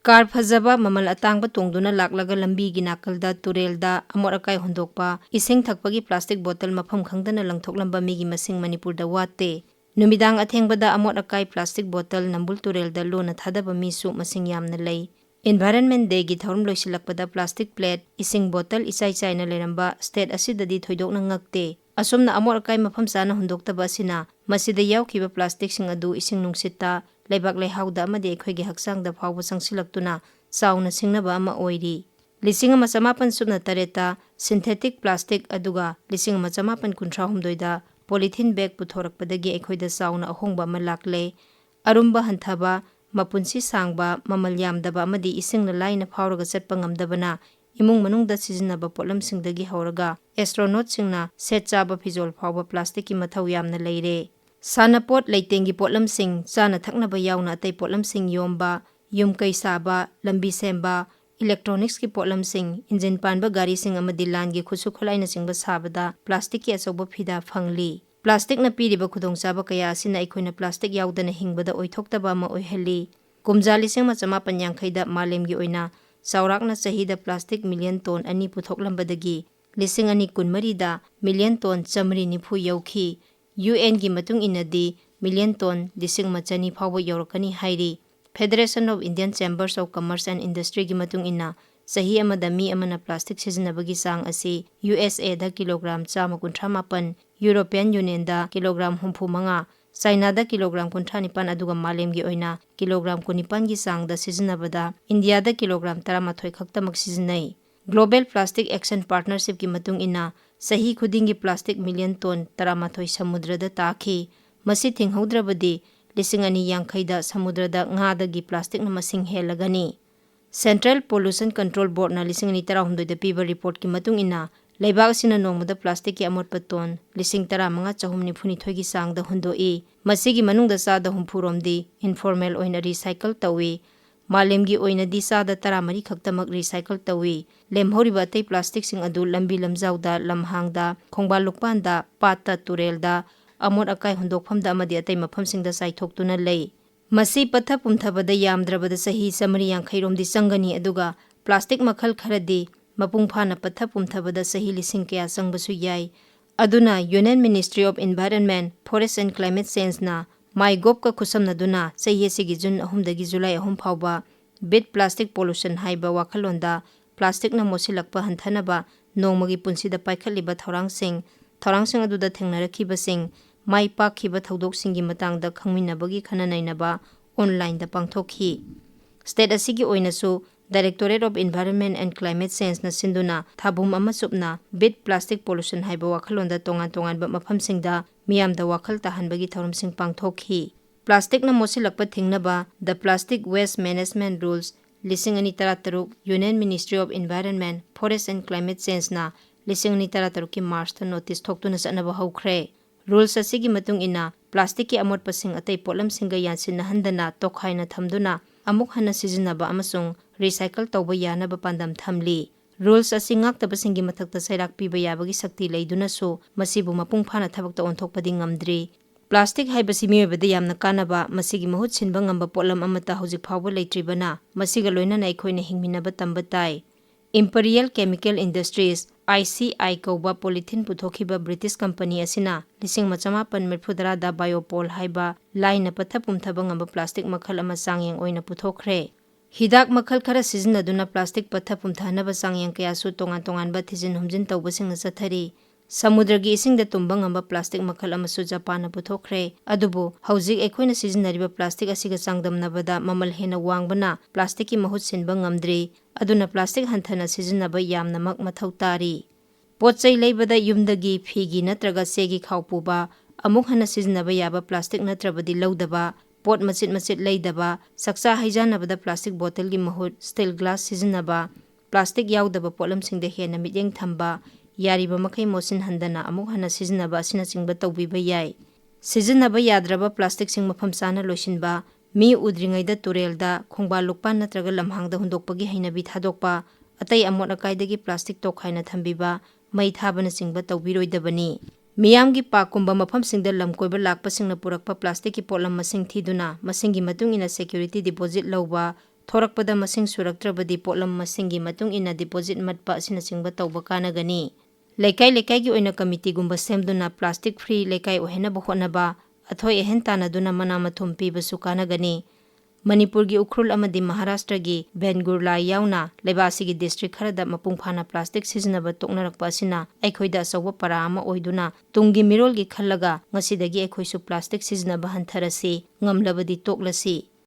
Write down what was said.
Car फजबा ममल अतांग तोंगदुना लाकलगा लंबी की नाकलदा तुरेलदा अमोट acai हुंदोकपा इसिंग थकपगी plastic बोतल मफम खंगदना लंगथोकलंबा मीगी मसिंग मणिपुरदा वाते नुमिदांग अथेंगबदा अमोट अकाई प्लास्टिक बोतल नंबुल तुरेलदा लोना थादबा मीसु मसिंग यामना लई एनवायरनमेंट डे की थौरम लोइसिलकपदा प्लास्टिक प्लेट इसिंग बोतल इसाई चाइना लेरंबा स्टेट असिददी थोइदोकना ngakte असोमना अमोट अकाई मफम चाना हुंदोकतबा असिना मसिदा यावखिबा प्लास्टिक सिंग अदु इसिंग नुंगसिता लेबाक लेहाउदा अमदि अखोइगे हक्सांगदा फावबा संसिलक्तुना चाउना सिंगनबा अमा ओइरी लिसिंग अमा चमापन सुबना तरेता सिंथेटिक प्लास्टिक अदुगा लिसिंग अमा चमापन कुंथ्रा हुमदोइदा पॉलिथीन बैग पुथोरकपदगी अखोइदा चाउना अहोंगबा अमा लाक्ले अरुम्बा हंथाबा मपुंसी सांगबा ममल यामदबा अमदि इसिंगना लाइना फावरगा चटपा ngamdabana इमुंग मनुंगदा सिजनबा पोटलमसिंगदगी हौरगा एस्ट्रोनॉटसिंगना सेट चाबा फिजोल फावबा प्लास्टिक की मथौ यामना लेरे सानापोट लेटेंगी पोटलमसिंग चाना थकनबा यावना अतै पोटलमसिंग योमबा युमकै साबा लंबी सेंबा इलेक्ट्रॉनिक्स की पोटलमसिंग इंजिन पानबा गारीसिंग अमदि लानगी खुसु खोलाइना सिंगबा साबदा प्लास्टिक की अचौबा फिदा फंगली प्लास्टिक न पीरिबा खुदोंचाबा कया असिना अखोइना प्लास्टिक यावदना हिंगबदा ओइथोक्तबा अमा ओइहली कुमजा लिसिंग मा चमापन यांखैदा मालेमगी ओइना चाउराकना चहीदा प्लास्टिक मिलियन टन अनि पुथोकलंबदगी लिसिंग अनि कुनमरीदा मिलियन टन चमरी निफु यौखी UN की मतुंग इनदी मिलियन टन लिसिंग मचनी फावो यौरकनी हाइरी federation of Indian chambers of commerce and industry की मतुंग इना सही अमदा मी अमना प्लास्टिक सिजनबगी सांग असी USA दा किलोग्राम 158 यूरोपियन यूनियन दा किलोग्राम 35 चाइना दा किलोग्राम 39 अदुगा मालेमगी ओइना किलोग्राम 19 की सांग दा सिजनबदा इंडिया दा किलोग्राम 13 खक्तमक सिजनई ग्लोबल प्लास्टिक एक्शन पार्टनरशिप की मतुंग इना सही खुदिंगी प्लास्टिक मिलियन टन 13 समुद्रदा ताखी मसी थिंगहौद्रबदी लिसिंग अनि यांखैदा समुद्रदा ngaदगी प्लास्टिक न मसिंग हेलगनी सेंट्रल पोल्यूशन कंट्रोल बोर्ड ना लिसिंग अनि 13 दा पीबा रिपोर्ट की मतुंग इना लेबाग सिना नोंगमदा प्लास्टिक की अमोट पतोन लिसिंग 15,492 की सांगदा हुंदोई मसिगी मनुंगदा चादा हुंफुरोमदी इनफॉर्मल ओइना रिसाइकल तवी मालेमगी ओइनादी चादा 13 खक्तमक रिसाइकल तवी लेमहौरिबा अतै प्लास्टिक सिंग अदु लंबी लमजाउदा लमहांगदा खोंगबा लुकपानदा पाता तुरेलदा अमोट अकाई हुंदोकफमदा अमदि अतै मफमसिंगदा साइथोक्तुना लई मसी पथा पुमथबदा यामद्रबदा सही समरी यांखैरोमदी संगनी अदुगा प्लास्टिक मखल खरदी मपुंग फाना पथा पुमथबदा सही लिसिंग कया संगबसु याई अदुना union ministry of environment forest and climate change ना माई गोप का खुसमनदुना सही सिगी जुन 3 जुलाई 3 फावबा बिट प्लास्टिक पोल्यूशन हाइबा वाखलोंदा प्लास्टिक न मोसिलकपा हंथनबा नोंमगी पुंसीदा पाइखलिबा थौरांसिंग अदुदा थेंगनरखिबसिंग माई पाखिबा थौदोकसिंगी मतंगदा खंगमिनबगी खननैनबा ऑनलाइन दा पांगथोखी स्टेट असिगी ओइनसु directorate of environment and climate change न सिंदुना थाबुम अमा सुपना बिट प्लास्टिक पोल्यूशन हाइबा वाखलोंदा तोंगान मफमसिंगदा मियामदा वाखल ताहनबगी थौरमसिंग पांगथोखी प्लास्टिक न मोसिलकपा थिंगनबा the plastic waste management rules लिसिंग अनि 13 union ministry of environment forest and climate change ना लिसिंग अनि 13 की मार्च ता नोटिस थोक्तुना चनबा हौख्रे रूल्स असिगी मतुंग इना प्लास्टिक की अमोट पसिंग अतै पोलमसिंग यानसिन हंदना तोखाइना थमदुना अमुक हना सिजनबा अमसुंग रिसाइकल तौबा यानबा पांदम थमली रूल्स असि ngaktabasinggi mathakta sairak piba yabagi sakti leidunasु masibu mapung phana thabakta onthokpadi ngamdri plastic हाइबसी मियोबदा यामना कानबा मसिगी महूत सिनबा ngamba पोलम अमता हौजिक फावबा लेट्रिबना मसिगा लोइना नाइखोइना हिंगमिनबा तंबा ताई इंपीरियल केमिकल इंडस्ट्रीज ICI कौबा पॉलिथीन पुथोखिबा ब्रिटिश कंपनी असिना लिसिंग मचमापन मिरफुदरा दा बायोपोल हाइबा लाइना पथा पुमथबा ngamba प्लास्टिक मखल अमा सांgyeng ओइना पुथोखरे हिदाक मखल खरा सिजनदुना प्लास्टिक पथा पुमथानबा सांgyeng कयासु तोंगान तोंगानबा थिजिन हुमजिन तौबसिंग चथरी समुद्रगी इसिंगदा तुम्बा ngamba प्लास्टिक मखल अमसु जापान पुथोखरे अदुबु हौजिक एखोइना सिजनरिबा प्लास्टिक असिगा चांगदमनबदा ममल हेना वांगबना प्लास्टिक की महूत सिनबा ngamdri अदुना प्लास्टिक हंथना सिजनबा यामनमक मथौ तारी पोचै लेबदा युमदगी फीगी नत्रगा सेगी खावपुबा अमुक हना सिजनबा याबा प्लास्टिक नत्रबदी लौदबा पोट मचित मचित लेदबा सक्सा हैजानबदा प्लास्टिक बोतल की महूत स्टील ग्लास सिजनबा प्लास्टिक याउदबा पोलम सिंगदे हेना मियेंग थंबा यारिबा मखै मोसिन हंदना अमुक हना सिजनबा असिना चिंगबा तौबिबा याय सिजनबा याद्रबा प्लास्टिक सिंग मफम साना लोइसिनबा मी उद्रिङैदा तुरेलदा खोंबा लुकपा नत्रगा लमहांगदा हुंदोकपगी हैनबी थादोकपा अतै अमोट अकाइदगी प्लास्टिक तोखाइना थंबिबा मै थाबना चिंगबा तौबिरोइदबनी मियामगी पाकुंबा मफम सिंगदा लमकोइबा लाकपा सिंगना पुरकपा प्लास्टिक की पोलम मसिंग थीदुना मसिंगी मतुंग इना सिक्योरिटी डिपोजिट लौबा ꯊꯣꯔꯛꯄꯗ ꯃꯁꯤꯡ ꯁꯨꯔꯛꯇ꯭ꯔꯕꯗꯤ ꯄꯣꯠꯂꯝ ꯃꯁꯤꯡꯒꯤ ꯃꯇꯨꯡ ꯏꯟꯅ ꯗꯤꯄꯣꯖꯤꯠ ꯃꯠꯄ ꯑꯁꯤꯅꯆꯤꯡꯕ ꯇꯧꯕ ꯀꯥꯟꯅꯒꯅꯤ꯫ ꯂꯩꯀꯥꯏꯒꯤ ꯑꯣꯏꯅ ꯀꯃꯤꯇꯤꯒꯨꯝꯕ ꯁꯦꯝꯗꯨꯅ ꯄ꯭ꯂꯥꯁꯇꯤꯛ ꯐ꯭ꯔꯤ ꯂꯩꯀꯥꯏ ꯑꯣꯏꯍꯟꯅꯕ ꯍꯣꯠꯅꯕ, ꯑꯊꯣꯏ ꯑꯍꯦꯟ ꯇꯥꯟꯅꯗꯨꯅ ꯃꯅꯥ ꯃꯊꯨꯝ ꯄꯤꯕꯁꯨ ꯀꯥꯟꯅꯒꯅꯤ꯫ ꯃꯅꯤꯄꯨꯔꯒꯤ ꯎꯈ꯭ꯔꯨꯜ ꯑꯃꯗꯤ ꯃꯍꯥꯔꯥꯁꯇ꯭ꯔꯒꯤ ꯕꯦꯟꯒꯨꯔꯂꯥ ꯌꯥꯎꯅ ꯂꯩꯕꯥꯛ ꯑꯁꯤꯒꯤ ꯗꯤꯁꯇ꯭ꯔꯤꯛ ꯈꯔꯗ ꯃꯄꯨꯡ ꯐꯥꯅ ꯄ꯭ꯂꯥꯁꯇꯤꯛ ꯁꯤꯖꯤꯟꯅꯕ ꯇꯣꯛꯅꯔꯛꯄ ꯑꯁꯤꯅ ꯑꯩꯈꯣꯏꯗ ꯑꯆꯧꯕ ꯄꯥꯔꯥ ꯑꯃ ꯑꯣꯏꯗꯨꯅ ꯇꯨꯡꯒꯤ ꯃꯤꯔꯣꯜꯒꯤ ꯈꯜꯂꯒ ꯉꯁꯤꯗꯒꯤ ꯑꯩꯈꯣꯏꯁꯨ ꯄ꯭ꯂꯥꯁꯇꯤꯛ ꯁꯤꯖꯤꯟꯅꯕ ꯍꯟꯊꯔꯁꯤ, ꯉꯝꯂꯕꯗꯤ ꯇꯣꯛꯂꯁꯤ꯫